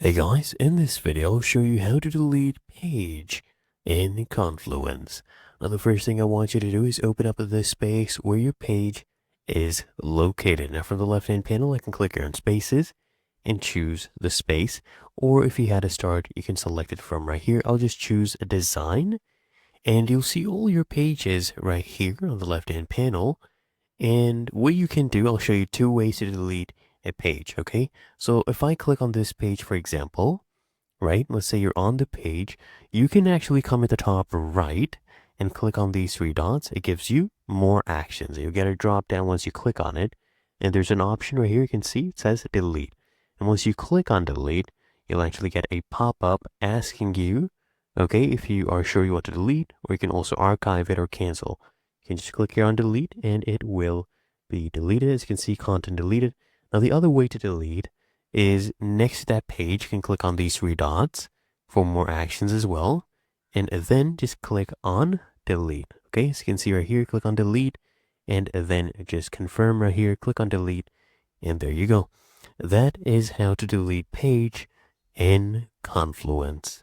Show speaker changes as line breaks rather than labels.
Hey guys, in this video I'll show you how to delete page in Confluence. Now the first thing I want you to do is open up this space where your page is located. Now from the left hand panel I can click here on spaces and choose the space, or if you had to start you can select it from right here. I'll just choose a design and you'll see all your pages right here on the left hand panel. And what you can do, I'll show you two ways to delete a page, okay? So if I click on this page, for example, right, let's say you're on the page, you can actually come at the top right and click on these three dots. It gives you more actions. You'll get a drop down once you click on it. And there's an option right here, you can see it says delete. And once you click on delete, you'll actually get a pop-up asking you, okay, if you are sure you want to delete, or you can also archive it or cancel. You can just click here on delete and it will be deleted. As you can see, content deleted. Now the other way to delete is next to that page, you can click on these three dots for more actions as well. And then just click on delete. Okay, so you can see right here, click on delete and then just confirm right here, click on delete. And there you go. That is how to delete page in Confluence.